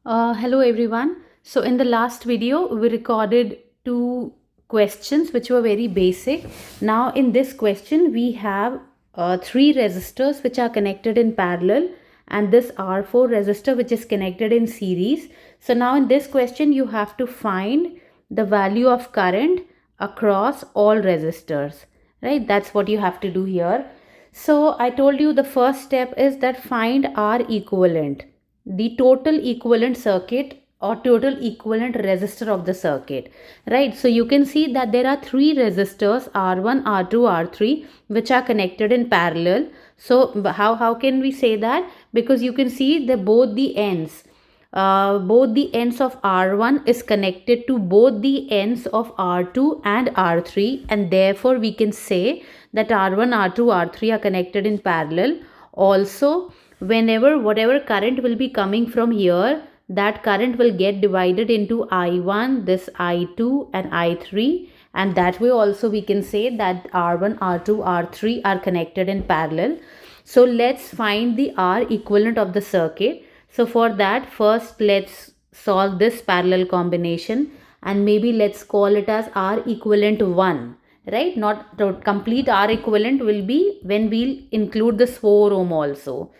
Hello everyone. So in the last video we recorded two questions which were very basic. Now in this question we have three resistors which are connected in parallel and this R4 resistor which is connected in series. So now in this question you have to find the value of current across all resistors, right? That's what you have to do here. So I told you the first step is that find R equivalent, the total equivalent circuit or total equivalent resistor of the circuit, right? So you can see that there are three resistors R1, R2, R3 which are connected in parallel. So how can we say that? Because you can see that both the ends of R1 is connected to both the ends of R2 and R3, and therefore we can say that R1, R2, R3 are connected in parallel. Also, whenever whatever current will be coming from here, that current will get divided into I1, this I2 and I3, and that way also we can say that R1, R2, R3 are connected in parallel. So let's find the R equivalent of the circuit. So for that, first let's solve this parallel combination and maybe let's call it as R equivalent 1, right? Not the complete R equivalent will be when we'll include this 4 ohm also.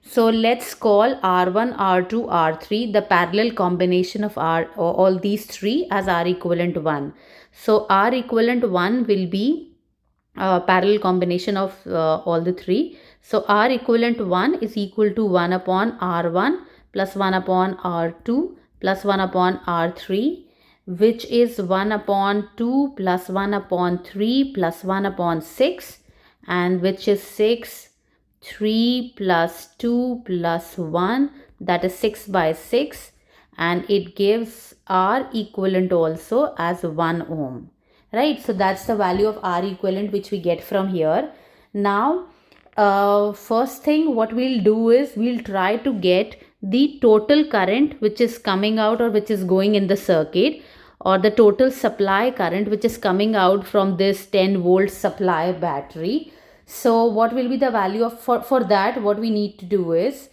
So let's call R1, R2, R3 the parallel combination of all these three as R equivalent 1. So R equivalent 1 will be parallel combination of all the three. So R equivalent 1 is equal to 1 upon R1 plus 1 upon R2 plus 1 upon R3, which is 1 upon 2 plus 1 upon 3 plus 1 upon 6, and which is 6, 3 plus 2 plus 1, that is 6 by 6, and it gives R equivalent also as 1 ohm, right? So that's the value of R equivalent which we get from here. Now first thing what we'll do is we'll try to get the total current which is coming out or which is going in the circuit, or the total supply current which is coming out from this 10 volt supply battery. So what will be the value of for that? What we need to do is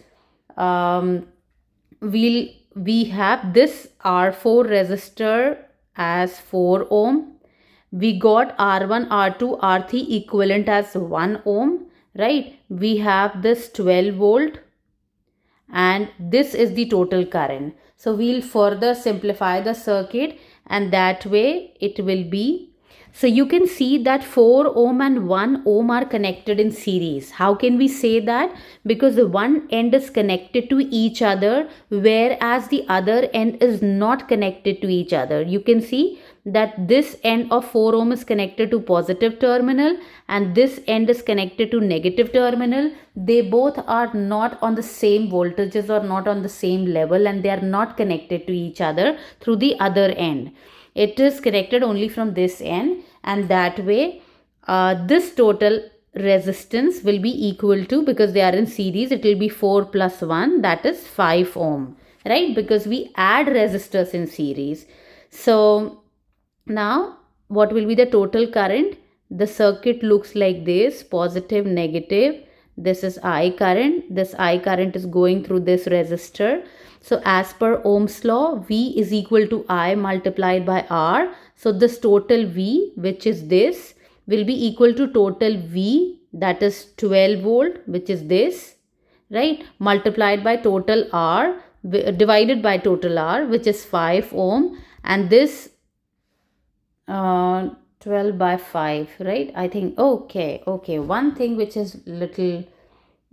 we have this R4 resistor as 4 ohm. We got R1, R2, R3 equivalent as 1 ohm, right? We have this 12 volt and this is the total current. So we'll further simplify the circuit and that way it will be. So you can see that 4 ohm and 1 ohm are connected in series. How can we say that? Because the one end is connected to each other whereas the other end is not connected to each other. You can see that this end of 4 ohm is connected to positive terminal and this end is connected to negative terminal. They both are not on the same voltages or not on the same level, and they are not connected to each other through the other end. It is connected only from this end, and that way this total resistance will be equal to, because they are in series, it will be 4 plus 1, that is 5 ohm, right? Because we add resistors in series. So now what will be the total current? The circuit looks like this: positive, negative. This is I current. This I current is going through this resistor. So as per Ohm's law, V is equal to I multiplied by R. So this total V, which is this, will be equal to total V, that is 12 volt, which is this, right, multiplied by total R, divided by total R, which is 5 ohm, and this 12 by 5, right? I think okay, one thing which is little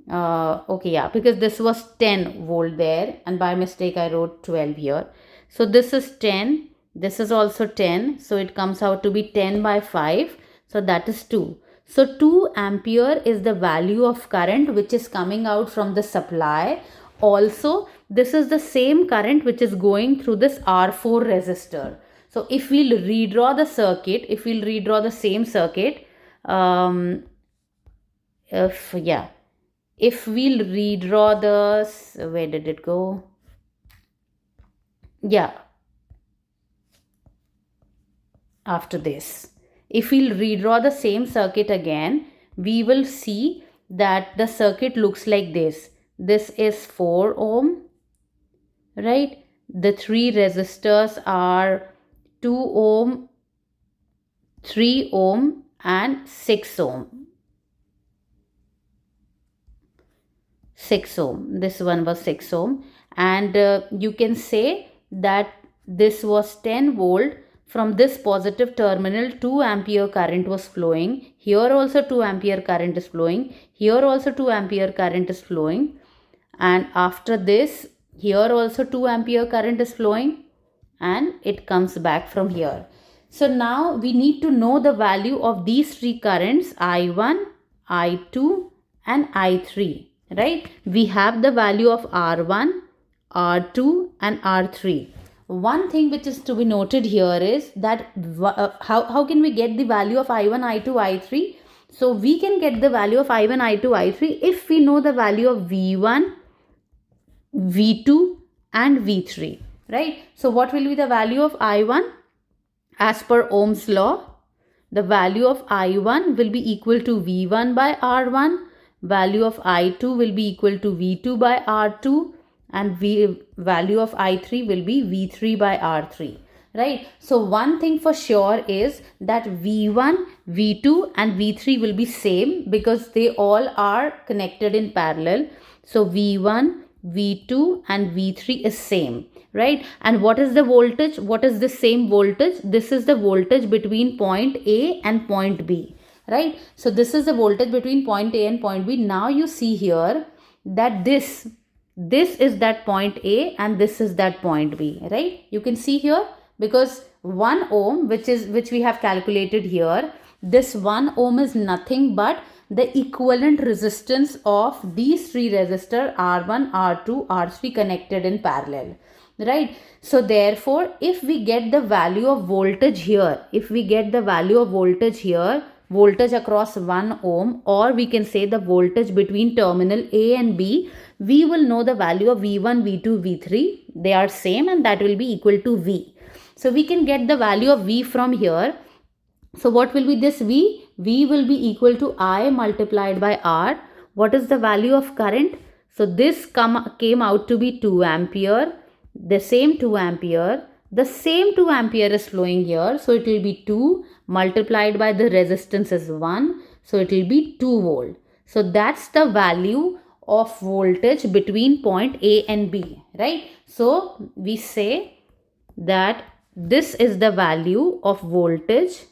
okay, yeah, because this was 10 volt there and by mistake I wrote 12 here. So this is 10, this is also 10, so it comes out to be 10 by 5, so that is 2. So 2 ampere is the value of current which is coming out from the supply. Also this is the same current which is going through this R4 resistor. So if we'll redraw the circuit, if we'll redraw the same circuit, if we'll redraw the, where did it go? Yeah, after this, if we'll redraw the same circuit again, we will see that the circuit looks like this. This is 4 ohm, right? The three resistors are 2 ohm, 3 ohm and 6 ohm. 6 ohm. This one was 6 ohm. And you can say that this was 10 volt. From this positive terminal, 2 ampere current was flowing. Here also 2 ampere current is flowing. Here also 2 ampere current is flowing. And after this, here also 2 ampere current is flowing. And it comes back from here. So now we need to know the value of these three currents, I1, I2 and I3, right? We have the value of R1, R2 and R3. One thing which is to be noted here is that how can we get the value of I1, I2, I3? So we can get the value of I1, I2, I3 if we know the value of V1, V2 and V3, right? So what will be the value of I1? As per Ohm's law, the value of I1 will be equal to V1 by R1, value of I2 will be equal to V2 by R2 and value of I3 will be V3 by R3, right? So one thing for sure is that V1, V2 and V3 will be same because they all are connected in parallel. So V1, V2 and V3 is same, right? And what is the voltage? What is the same voltage? This is the voltage between point A and point B, right? So this is the voltage between point A and point B. Now you see here that this is that point A and this is that point B, right? You can see here because 1 ohm which we have calculated here, this 1 ohm is nothing but the equivalent resistance of these three resistors R1, R2, R3 connected in parallel, right? So therefore, if we get the value of voltage here, voltage across 1 ohm, or we can say the voltage between terminal A and B, we will know the value of V1, V2, V3. They are same and that will be equal to V. So we can get the value of V from here. So what will be this V? V will be equal to I multiplied by R. What is the value of current? So this came out to be 2 ampere. The same 2 ampere. The same 2 ampere is flowing here. So it will be 2 multiplied by the resistance is 1. So it will be 2 volt. So that's the value of voltage between point A and B, right? So we say that this is the value of voltage,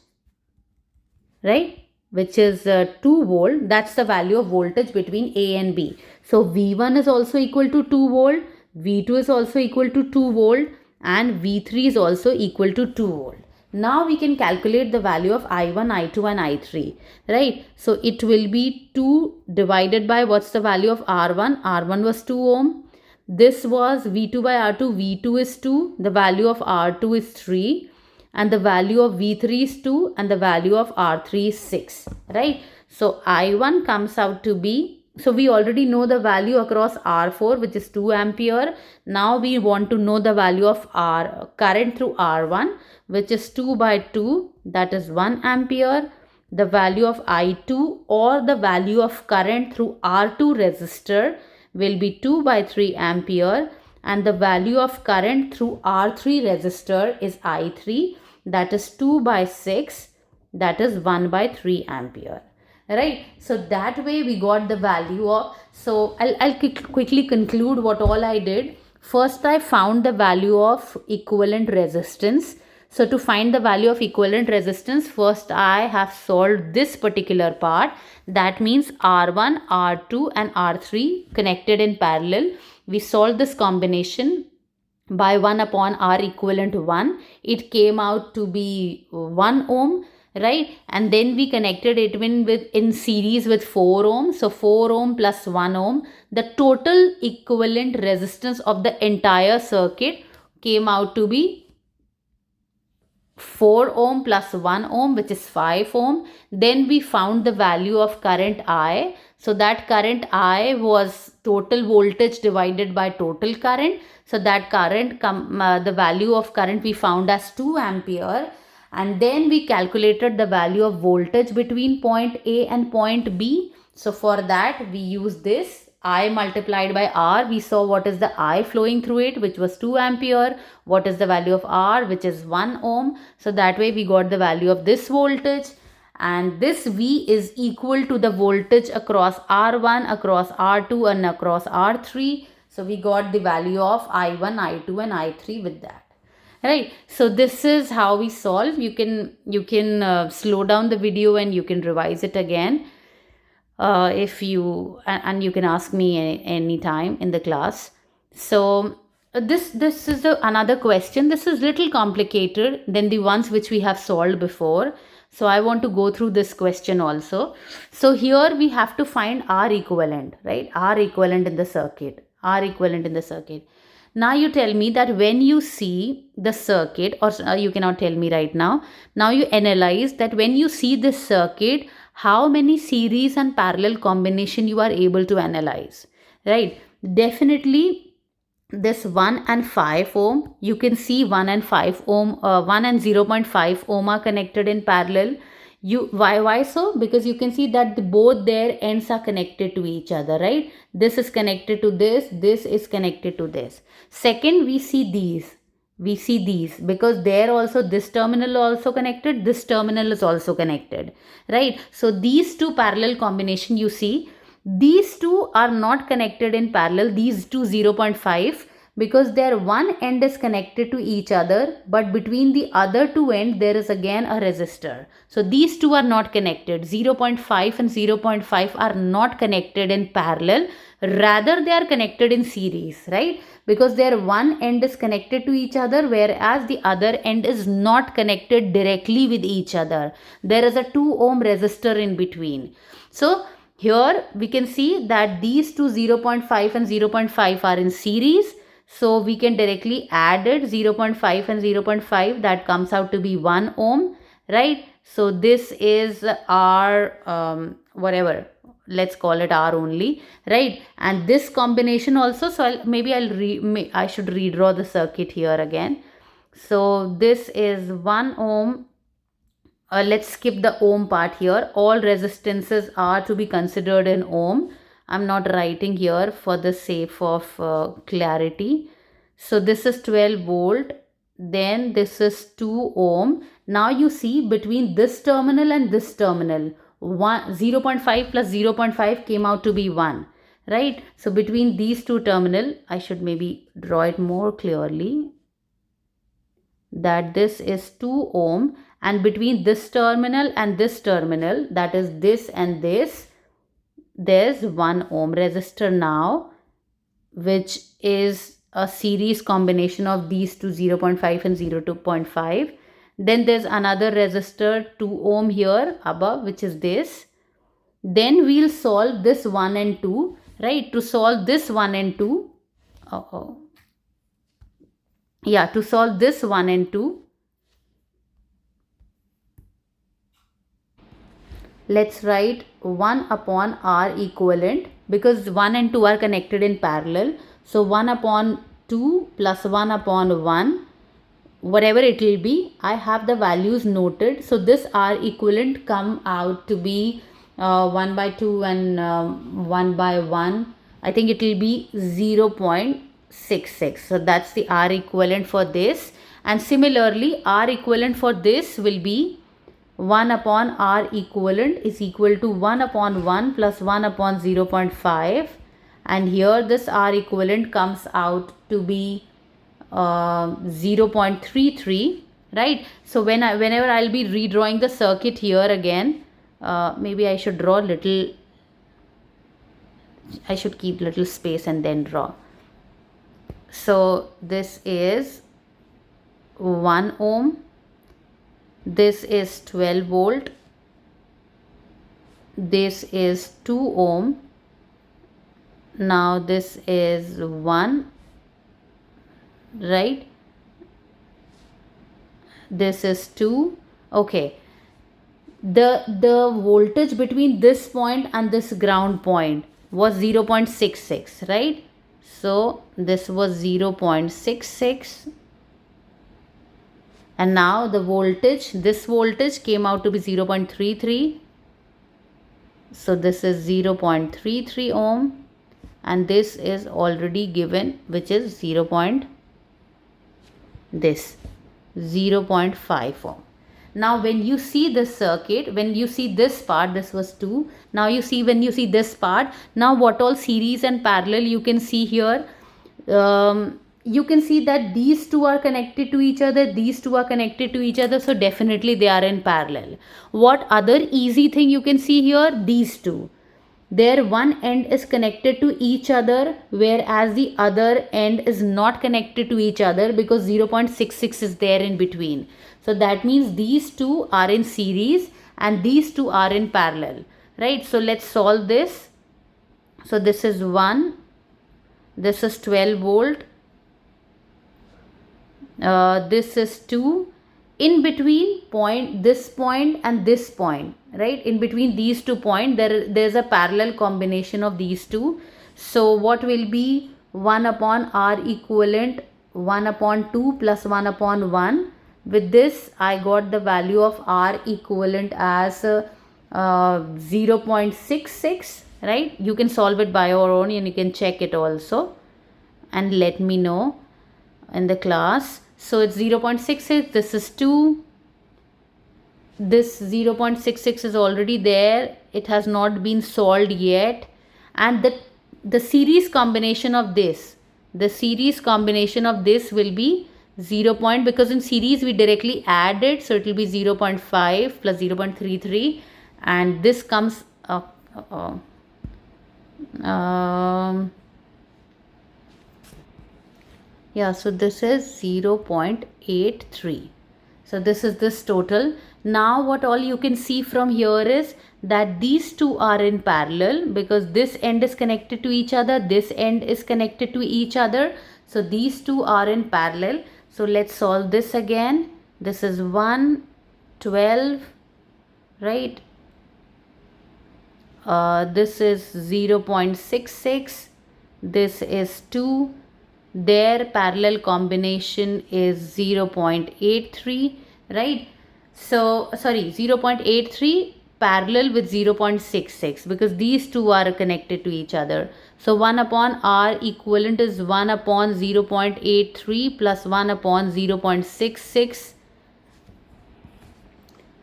right, which is 2 volt. That's the value of voltage between A and B. So V1 is also equal to 2 volt, V2 is also equal to 2 volt and V3 is also equal to 2 volt. Now we can calculate the value of I1, I2 and I3, right? So it will be 2 divided by what's the value of R1? R1 was 2 ohm. This was V2 by R2. V2 is 2. The value of R2 is 3. And the value of V3 is 2 and the value of R3 is 6, right? So I1 comes out to be, so we already know the value across R4 which is 2 ampere. Now we want to know the value of current through R1 which is 2 by 2, that is 1 ampere. The value of I2 or the value of current through R2 resistor will be 2 by 3 ampere and the value of current through R3 resistor is I3, that is 2 by 6, that is 1 by 3 ampere, right? So that way we got the value of, so I'll quickly conclude what all I did. First I found the value of equivalent resistance. So to find the value of equivalent resistance, first I have solved this particular part. That means R1, R2 and R3 connected in parallel. We solved this combination by 1 upon R equivalent 1. It came out to be 1 ohm, right? And then we connected it in series with 4 ohm. So 4 ohm plus 1 ohm. The total equivalent resistance of the entire circuit came out to be 4 ohm plus 1 ohm, which is 5 ohm. Then we found the value of current I. So that current I was total voltage divided by total current. So that current, the value of current we found as 2 ampere. And then we calculated the value of voltage between point A and point B. So for that we use this I multiplied by R. We saw what is the I flowing through it, which was 2 ampere. What is the value of R, which is 1 ohm. So that way we got the value of this voltage. And this V is equal to the voltage across R1, across R2 and across R3. So we got the value of I1, I2 and I3 with that. Right, so this is how we solve. You can slow down the video and you can revise it again, if you and you can ask me any time in the class. So this is another question. This is little complicated than the ones which we have solved before, so I want to go through this question also. So here we have to find R equivalent, right? R equivalent in the circuit. R equivalent in the circuit. Now you tell me that when you see the circuit, or you cannot tell me right now. Now you analyze that when you see this circuit, how many series and parallel combination you are able to analyze, right? Definitely this 1 and 5 ohm, you can see 1 and 5 ohm, 1 and 0.5 ohm are connected in parallel. Why so? Because you can see that both their ends are connected to each other, right? This is connected to this is connected to this. Second, we see these because there also this terminal also connected, this terminal is also connected, right? So these two parallel combination, you see these two are not connected in parallel, these two 0.5, because their one end is connected to each other, but between the other two ends there is again a resistor. So these two are not connected. 0.5 and 0.5 are not connected in parallel, rather they are connected in series, right? Because their one end is connected to each other, whereas the other end is not connected directly with each other. There is a 2 ohm resistor in between. So here we can see that these two 0.5 and 0.5 are in series. So we can directly add it, 0.5 and 0.5, that comes out to be 1 ohm, right? So this is our whatever, let's call it R only, right? And this combination also, so I should redraw the circuit here again. So this is 1 ohm. Let's skip the ohm part here. All resistances are to be considered in ohm. I'm not writing here for the sake of clarity. So this is 12 volt. Then this is 2 ohm. Now you see between this terminal and this terminal, 0.5 plus 0.5 came out to be 1. Right? So between these two terminal, I should maybe draw it more clearly, that this is 2 ohm, and between this terminal and this terminal, that is this and this, there's 1 ohm resistor now, which is a series combination of these two, 0.5 and 0.2.5. Then there's another resistor 2 ohm here above, which is this. Then we'll solve this 1 and 2, right? To solve this 1 and 2, to solve this 1 and 2, let's write 1 upon R equivalent, because 1 and 2 are connected in parallel. So 1 upon 2 plus 1 upon 1, whatever it will be, I have the values noted. So this R equivalent come out to be 1 by 2 and 1 by 1. I think it will be 0.66. So that's the R equivalent for this. And similarly, R equivalent for this will be 1 upon R equivalent is equal to 1 upon 1 plus 1 upon 0.5. And here this R equivalent comes out to be 0.33, right? So whenever I'll be redrawing the circuit here again, maybe I should draw little, I should keep little space and then draw. So this is 1 ohm, this is 12 volt, this is 2 ohm, now this is 1, right? This is 2. Okay, the voltage between this point and this ground point was 0.66, right? So this was 0.66, and now the voltage, this voltage came out to be 0.33. So this is 0.33 ohm. and this is already given, which is 0.5 ohm. Now when you see this circuit, when you see this part, this was 2, now you see, when you see this part, now what all series and parallel you can see here, you can see that these two are connected to each other, these two are connected to each other, so definitely they are in parallel. What other easy thing you can see here? These two, their one end is connected to each other, whereas the other end is not connected to each other because 0.66 is there in between. So that means these two are in series and these two are in parallel, right? So let's solve this. So this is 1, this is 12 volt, this is 2. In between point, this point and this point, right, in between these 2 points, there's a parallel combination of these two. So what will be 1 upon R equivalent 1 upon 2 plus 1 upon 1. With this I got the value of R equivalent as 0.66, right? You can solve it by your own and you can check it also and let me know in the class. So it's 0.66, this is 2, this 0.66 is already there, it has not been solved yet, and the series combination of this, the series combination of this will be 0. Because in series we directly add it, so it will be 0.5 plus 0.33, and this comes yeah, so this is 0.83. so this is this total. Now what all you can see from here is that these two are in parallel because this end is connected to each other, this end is connected to each other, so these two are in parallel. So let's solve this again. This is 1, 12, right? This is 0.66, this is 2, their parallel combination is 0.83, right? So sorry, 0.83 parallel with 0.66 because these two are connected to each other. So 1 upon R equivalent is 1 upon 0.83 plus 1 upon 0.66.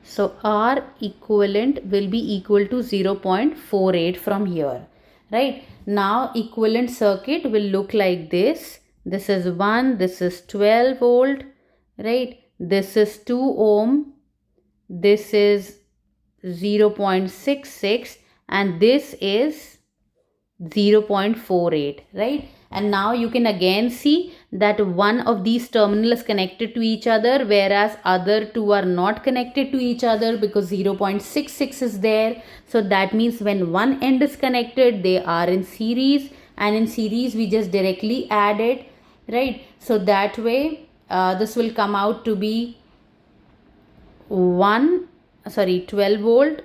So R equivalent will be equal to 0.48 from here, right? Now equivalent circuit will look like this. This is 1, this is 12 volt, right? This is 2 ohm, this is 0.66 and this is 0.48, right? And now you can again see that one of these terminals is connected to each other, whereas other two are not connected to each other because 0.66 is there. So that means when one end is connected, they are in series, and in series we just directly add it, right? So that way this will come out to be 12 volt.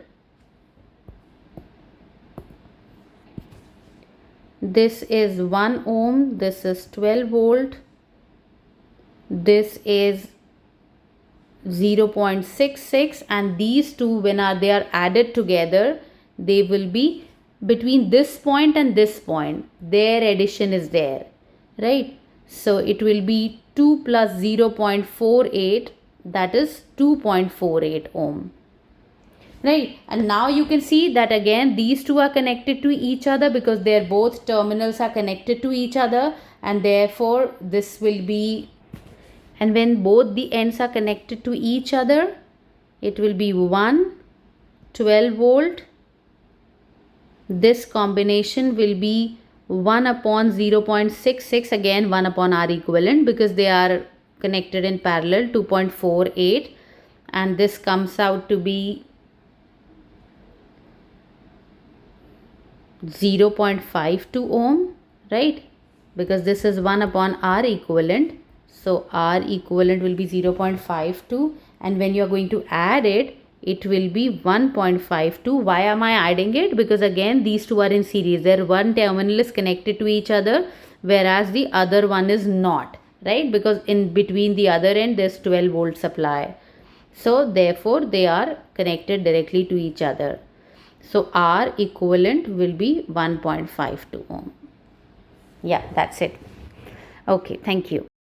This is 1 ohm, this is 12 volt, this is 0.66, and these two, when they are added together, they will be between this point and this point, their addition is there, right? So it will be 2 plus 0.48, that is 2.48 ohm. Right, and now you can see that again these two are connected to each other because their both terminals are connected to each other, and therefore this will be, and when both the ends are connected to each other, it will be 12 volt. This combination will be 1 upon 0.66, again 1 upon R equivalent because they are connected in parallel, 2.48, and this comes out to be 0.52 ohm, right? Because this is 1 upon R equivalent, so R equivalent will be 0.52, and when you are going to add it, it will be 1.52. Why am I adding it? Because again these two are in series, their one terminal is connected to each other whereas the other one is not, right? Because in between the other end there's 12 volt supply, so therefore they are connected directly to each other. So R equivalent will be 1.52 ohm. Yeah, that's it. Okay, thank you.